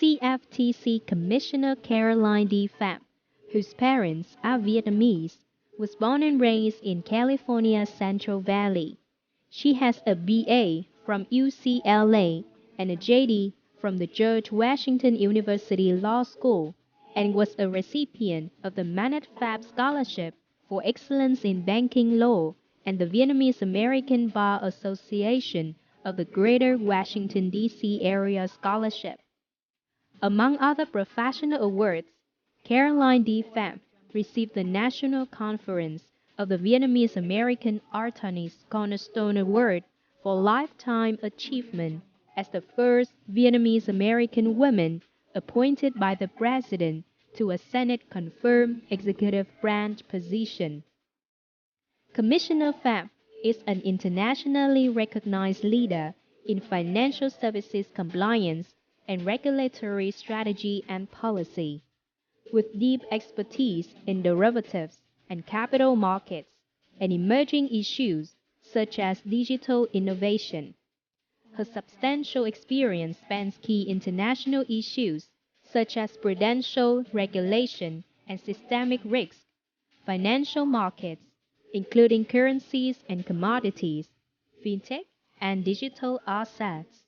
CFTC Commissioner Caroline D. Phạm, whose parents are Vietnamese, was born and raised in California's Central Valley. She has a BA from UCLA and a JD from the George Washington University Law School and was a recipient of the Manat Pham Scholarship for Excellence in Banking Law and the Vietnamese American Bar Association of the Greater Washington, D.C. Area Scholarship. Among other professional awards, Caroline D. Pham received the National Conference of the Vietnamese American Artists Cornerstone Award for Lifetime Achievement as the first Vietnamese American woman appointed by the President to a Senate-confirmed executive branch position. Commissioner Phạm is an internationally recognized leader in financial services compliance and regulatory strategy and policy, with deep expertise in derivatives and capital markets and emerging issues such as digital innovation. Her substantial experience spans key international issues such as prudential regulation and systemic risk, financial markets, including currencies and commodities, fintech, and digital assets.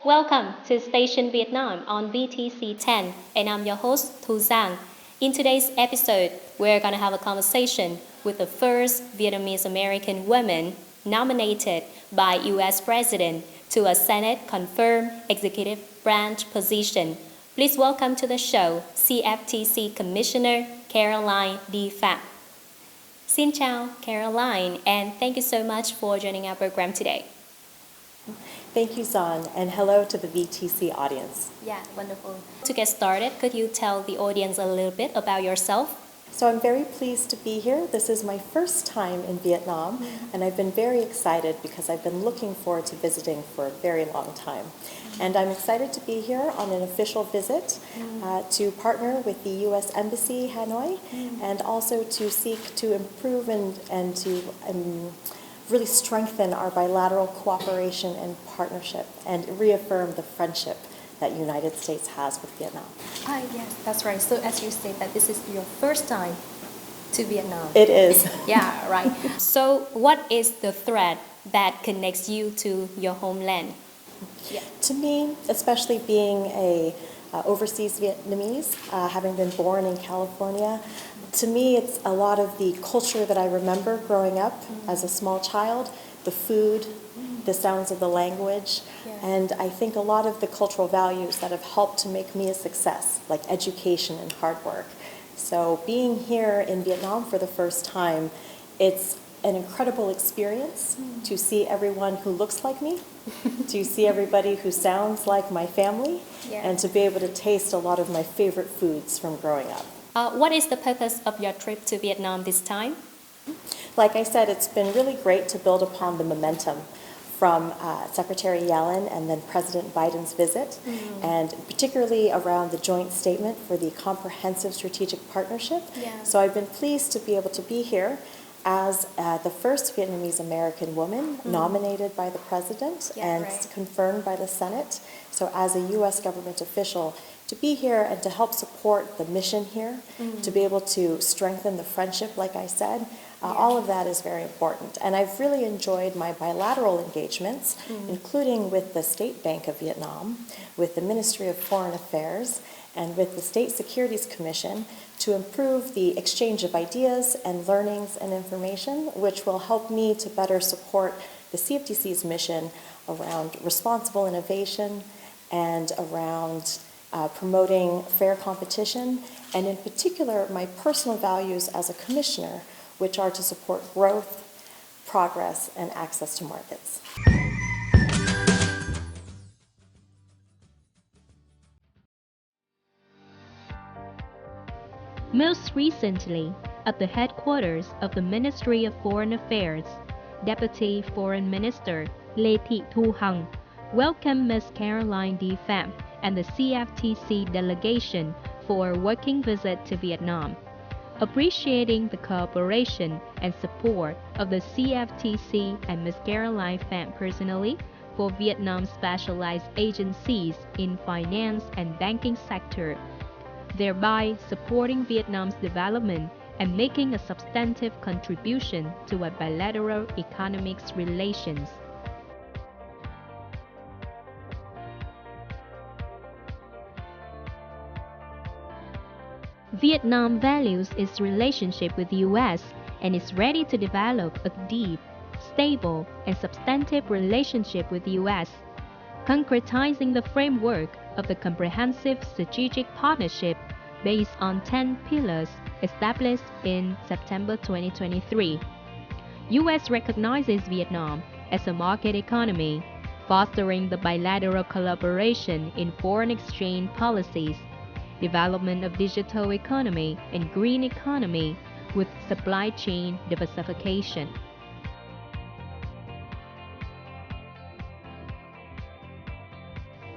Welcome to Station Vietnam on VTC 10, and I'm your host, Thu Giang. In today's episode, we're going to have a conversation with the first Vietnamese American woman nominated by U.S. President to a Senate-confirmed executive branch position. Please welcome to the show CFTC Commissioner Caroline D. Phạm. Xin chào, Caroline, and thank you so much for joining our program today. Thank you, Zan, and hello to the VTC audience. Yeah, wonderful. To get started, could you tell the audience a little bit about yourself? So I'm very pleased to be here. This is my first time in Vietnam, and I've been very excited because I've been looking forward to visiting for a very long time. And I'm excited to be here on an official visit to partner with the U.S. Embassy, Hanoi, and also to seek to improve and to really strengthen our bilateral cooperation and partnership and reaffirm the friendship that United States has with Vietnam. Yes, that's right. So as you said that this is your first time to Vietnam. It is. Yeah, right. So what is the thread that connects you to your homeland? Yeah. To me, especially being a overseas Vietnamese, having been born in California, to me it's a lot of the culture that I remember growing up as a small child, the food, the sounds of the language, and I think a lot of the cultural values that have helped to make me a success, like education and hard work. So being here in Vietnam for the first time, it's an incredible experience to see everyone who looks like me, to see everybody who sounds like my family, and to be able to taste a lot of my favorite foods from growing up. What is the purpose of your trip to Vietnam this time? Like I said, it's been really great to build upon the momentum from Secretary Yellen and then President Biden's visit, and particularly around the joint statement for the Comprehensive Strategic Partnership. So I've been pleased to be able to be here as the first Vietnamese American woman nominated by the President and confirmed by the Senate. So as a U.S. government official, to be here and to help support the mission here, to be able to strengthen the friendship, like I said, all of that is very important. And I've really enjoyed my bilateral engagements, including with the State Bank of Vietnam, with the Ministry of Foreign Affairs, and with the State Securities Commission to improve the exchange of ideas and learnings and information, which will help me to better support the CFTC's mission around responsible innovation and around promoting fair competition, and in particular, my personal values as a commissioner, which are to support growth, progress, and access to markets. Most recently, at the headquarters of the Ministry of Foreign Affairs, Deputy Foreign Minister Lê Thị Thu Hằng welcomed Ms. Caroline D. Phạm and the CFTC delegation for a working visit to Vietnam. Appreciating the cooperation and support of the CFTC and Ms. Caroline Phạm personally for Vietnam's specialized agencies in finance and banking sector, thereby supporting Vietnam's development and making a substantive contribution to a bilateral economic relations. Vietnam values its relationship with the U.S. and is ready to develop a deep, stable, and substantive relationship with the U.S., concretizing the framework of the comprehensive strategic partnership based on 10 pillars established in September 2023. U.S. recognizes Vietnam as a market economy, fostering the bilateral collaboration in foreign exchange policies, development of digital economy and green economy with supply chain diversification.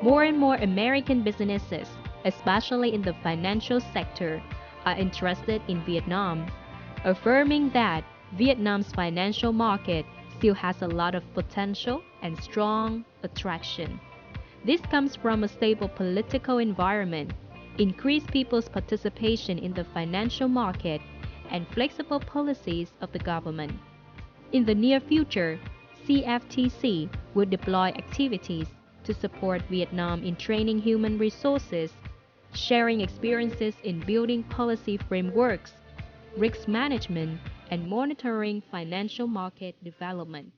More and more American businesses, especially in the financial sector, are interested in Vietnam, affirming that Vietnam's financial market still has a lot of potential and strong attraction. This comes from a stable political environment, increased people's participation in the financial market, and flexible policies of the government. In the near future, CFTC will deploy activities to support Vietnam in training human resources, sharing experiences in building policy frameworks, risk management, and monitoring financial market development.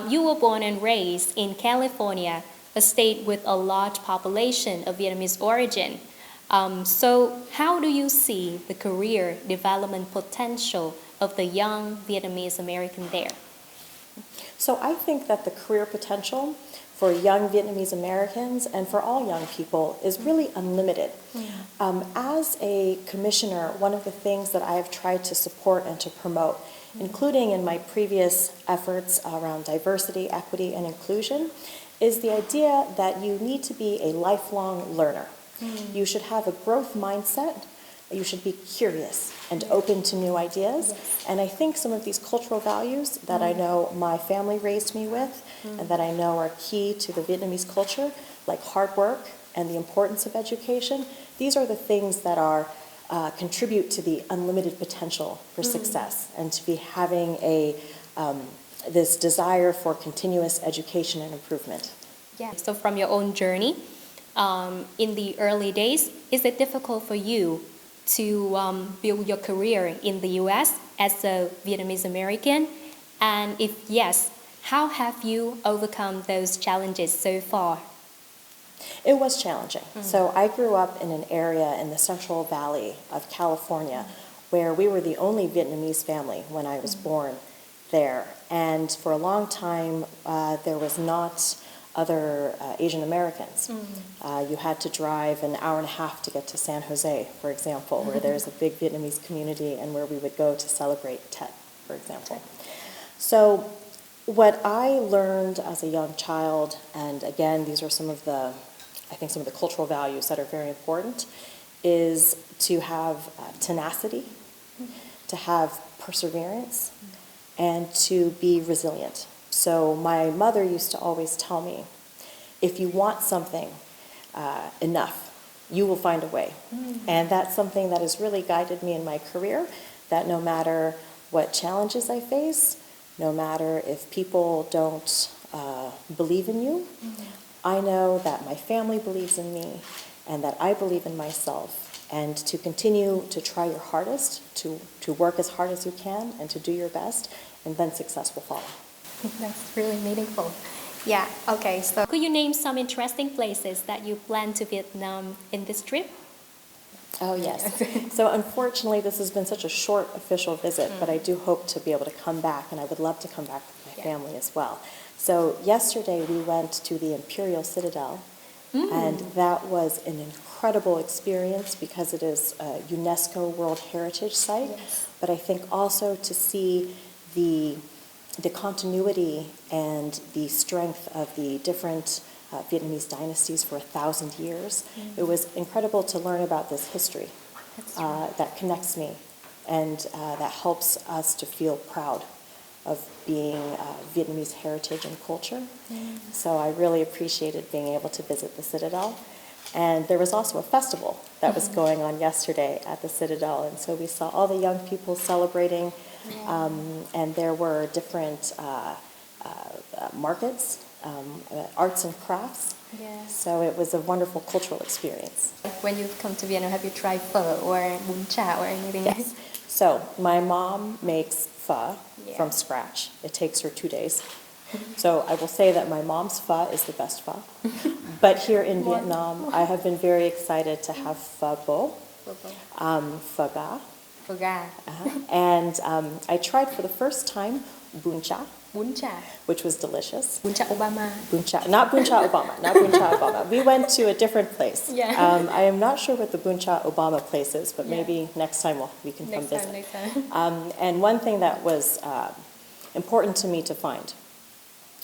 You were born and raised in California, a state with a large population of Vietnamese origin. So how do you see the career development potential of the young Vietnamese American there? So I think that the career potential for young Vietnamese Americans and for all young people is really unlimited. As a commissioner, one of the things that I have tried to support and to promote, including in my previous efforts around diversity, equity, and inclusion, is the idea that you need to be a lifelong learner. You should have a growth mindset. You should be curious and open to new ideas. And I think some of these cultural values that I know my family raised me with and that I know are key to the Vietnamese culture, like hard work and the importance of education, these are the things that are contribute to the unlimited potential for success and to be having this desire for continuous education and improvement. Yeah. So from your own journey, in the early days, is it difficult for you to build your career in the U.S. as a Vietnamese American? And if yes, how have you overcome those challenges so far? It was challenging. So I grew up in an area in the Central Valley of California where we were the only Vietnamese family when I was born there. And for a long time, there was not other Asian Americans. You had to drive an hour and a half to get to San Jose, for example, where there's a big Vietnamese community and where we would go to celebrate Tet, for example. So what I learned as a young child, and again, these are some of the cultural values that are very important, is to have tenacity, to have perseverance, and to be resilient. So my mother used to always tell me, if you want something enough, you will find a way. And that's something that has really guided me in my career, that no matter what challenges I face, no matter if people don't believe in you, I know that my family believes in me and that I believe in myself, and to continue to try your hardest, to work as hard as you can and to do your best, and then success will follow. That's really meaningful. Yeah, okay, so could you name some interesting places that you plan to Vietnam in this trip? Oh, yes. So unfortunately, this has been such a short official visit, but I do hope to be able to come back, and I would love to come back with my family as well. So yesterday we went to the Imperial Citadel, and that was an incredible incredible experience because it is a UNESCO World Heritage Site, Yes. but I think also to see the continuity and the strength of the different Vietnamese dynasties for 1,000 years. It was incredible to learn about this history that connects me and that helps us to feel proud of being Vietnamese heritage and culture. So I really appreciated being able to visit the Citadel. And there was also a festival that was going on yesterday at the Citadel, and so we saw all the young people celebrating, and there were different markets, arts and crafts. Yeah. So it was a wonderful cultural experience. When you come to Vietnam, have you tried phở or bún chả or anything? Yes. So my mom makes pho Yeah. from scratch. It takes her 2 days. So I will say that my mom's pho is the best pho. But here in Vietnam, I have been very excited to have pho bo, pho ga, Phở gà, and I tried for the first time bún chả, bún chả, which was delicious. bún chả Obama. Not Bún Chả Obama, not Bún Chả Obama. We went to a different place. Yeah. I am not sure what the Bún Chả Obama place is, but Yeah. maybe next time we can come visit. Next time. And one thing that was important to me to find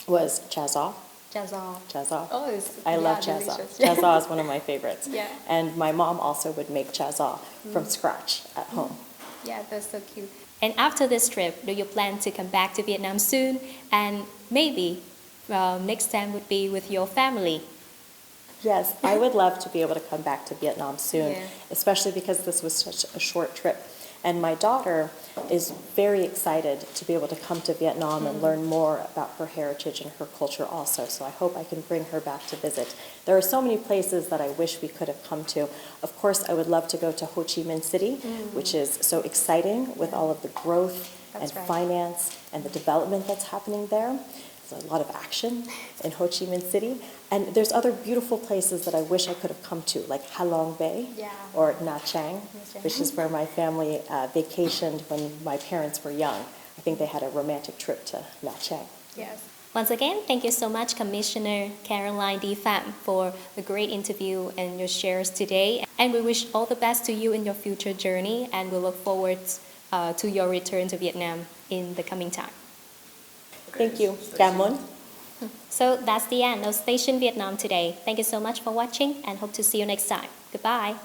was chả giò. Chả giò. Chả giò. Oh, I love chả giò. delicious. Chả giò is one of my favorites. Yeah. And my mom also would make chả giò from scratch at home. Yeah, that's so cute. And after this trip, do you plan to come back to Vietnam soon? And maybe next time would be with your family. Yes, I would love to be able to come back to Vietnam soon, Yeah. especially because this was such a short trip. And my daughter is very excited to be able to come to Vietnam and learn more about her heritage and her culture also. So I hope I can bring her back to visit. There are so many places that I wish we could have come to. Of course, I would love to go to Ho Chi Minh City, which is so exciting with all of the growth That's and right. finance and the development that's happening there. There's a lot of action in Ho Chi Minh City. And there's other beautiful places that I wish I could have come to, like Ha Long Bay Yeah. or Nha Trang, Nha Trang. which is where my family vacationed when my parents were young. I think they had a romantic trip to Nha Trang. Yes. Once again, thank you so much, Commissioner Caroline D. Phạm, for the great interview and your shares today. And we wish all the best to you in your future journey, and we look forward to your return to Vietnam in the coming time. Thank you. Cảm ơn. So that's the end of Station Vietnam today. Thank you so much for watching and hope to see you next time. Goodbye.